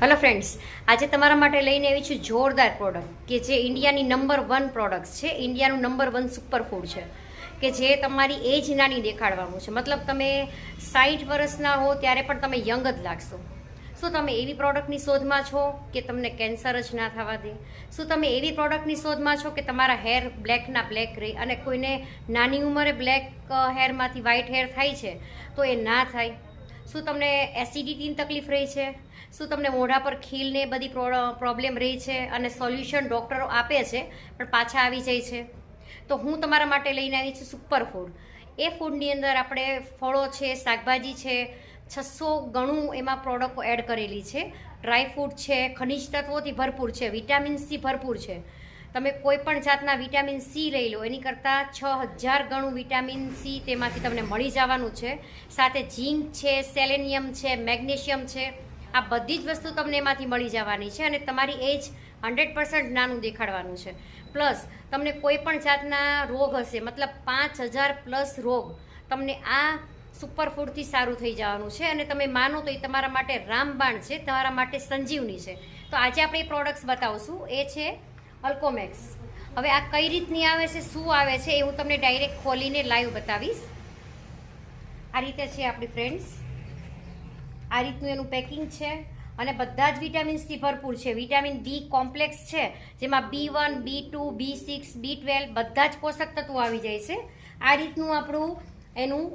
Hello friends, આજે તમારા માટે લઈને આવી છું જોરદાર પ્રોડક્ટ કે જે ઇન્ડિયાની નંબર 1 પ્રોડક્ટ છે. ઇન્ડિયાનું નંબર 1 સુપરફૂડ છે કે જે તમારી એજ નાની દેખાડવાનું છે. મતલબ તમે 60 વર્ષના હો ત્યારે પણ તમે યંગ જ લાગશો. શું તમે એવી પ્રોડક્ટની શોધમાં છો કે તમને કેન્સર જ ના થવા દે? શું તમે એવી પ્રોડક્ટની શોધમાં છો કે તમારા હેર બ્લેકના બ્લેક રહે અને કોઈને નાની ઉંમરે બ્લેક હેરમાંથી વ્હાઇટ હેર થાય છે તો એ ના થાય? શું તમને એસિડિટીની તકલીફ રહી છે? શું તમને મોઢા પર ખીલ ને બધી પ્રોબ્લેમ રહી છે અને સોલ્યુશન ડૉક્ટરો આપે છે પણ પાછા આવી જાય છે? તો હું તમારા માટે લઈને આવી છું સુપર ફૂડ. એ ફૂડની અંદર આપણે ફળો છે, શાકભાજી છે, 600 ગણું એમાં પ્રોડક્ટો એડ કરેલી છે. ડ્રાય ફ્રૂટ છે, ખનિજ તત્વોથી ભરપૂર છે, વિટામિન સી ભરપૂર છે. તમે કોઈ પણ જાતના વિટામિન સી લઈ લો એની કરતાં 6000 ગણું વિટામિન સી તેમાંથી તમને મળી જવાનું છે. સાથે ઝીંક છે, સેલેનિયમ છે, મેગ્નેશિયમ છે, આ બધી જ વસ્તુ તમને એમાંથી મળી જવાની છે અને તમારી એજ 100% નાનું દેખાડવાનું છે. પ્લસ તમને કોઈ પણ જાતના રોગ હશે, મતલબ 5000+ રોગ તમને આ સુપરફૂડથી સારું થઈ જવાનું છે અને તમે માનો તો એ તમારા માટે રામબાણ છે, તમારા માટે સંજીવની છે. તો આજે આપણે એ પ્રોડક્ટ્સ બતાવશું. એ છે અલ્કોમેક્સ. હવે આ કઈ રીતની આવે છે, શું આવે છે એ હું તમને ડાયરેક્ટ ખોલીને લાઈવ બતાવીશ. આ રીતે છે આપણી ફ્રેન્ડ્સ, આ રીતનું એનું પેકિંગ છે અને બધા જ વિટામિન્સથી ભરપૂર છે. વિટામિન બી કોમ્પ્લેક્સ છે જેમાં B1, B2, B6, B12 બધા જ પોષક તત્વો આવી જાય છે. આ રીતનું આપણું એનું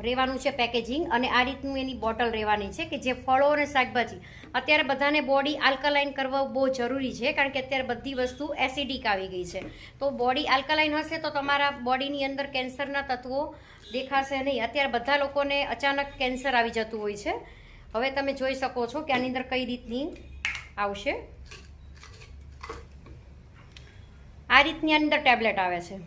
રહેવાનું છે પેકેજિંગ અને આ રીતનું એની બોટલ રહેવાની છે કે જે ફળો અને શાકભાજી, અત્યારે બધાને બોડી આલ્કલાઇન કરવા બહુ જરૂરી છે કારણ કે અત્યારે બધી વસ્તુ એસિડિક આવી ગઈ છે. તો બોડી આલ્કલાઇન હશે તો તમારા બોડીની અંદર કેન્સરના તત્વો દેખાશે નહીં. અત્યારે બધા લોકોને અચાનક કેન્સર આવી જતું હોય છે. હવે તમે જોઈ શકો છો કે આની અંદર કઈ રીતની આવશે. આ રીતની અંદર ટેબ્લેટ આવે છે.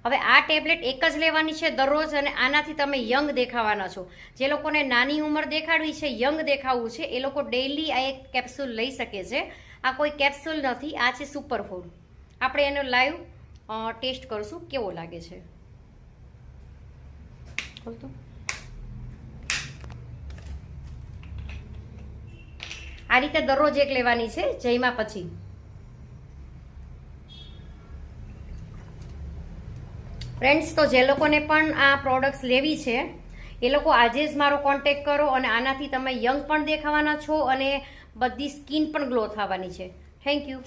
હવે આ ટેબ્લેટ એક જ લેવાની છે દરરોજ અને આનાથી તમે યંગ દેખાવાના છો. જે લોકોને નાની ઉંમર દેખાડવી છે, યંગ દેખાવું છે, એ લોકો ડેઇલી આ એક કેપ્સ્યુલ લઈ શકે છે. આ કોઈ કેપ્સ્યુલ નથી, આ છે સુપરફૂડ. આપણે એનો લાઈવ ટેસ્ટ કરશું કેવો લાગે છે. આ રીતે દરરોજ એક લેવાની છે જમ્યા પછી. ફ્રેન્ડ્સ, તો જે લોકોને પણ આ પ્રોડક્ટ્સ લેવી છે એ લોકો આજે જ મારો કોન્ટેક્ટ કરો અને આનાથી તમે યંગ પણ દેખાવાના છો અને બધી સ્કિન પણ ગ્લો થવાની છે. Thank you.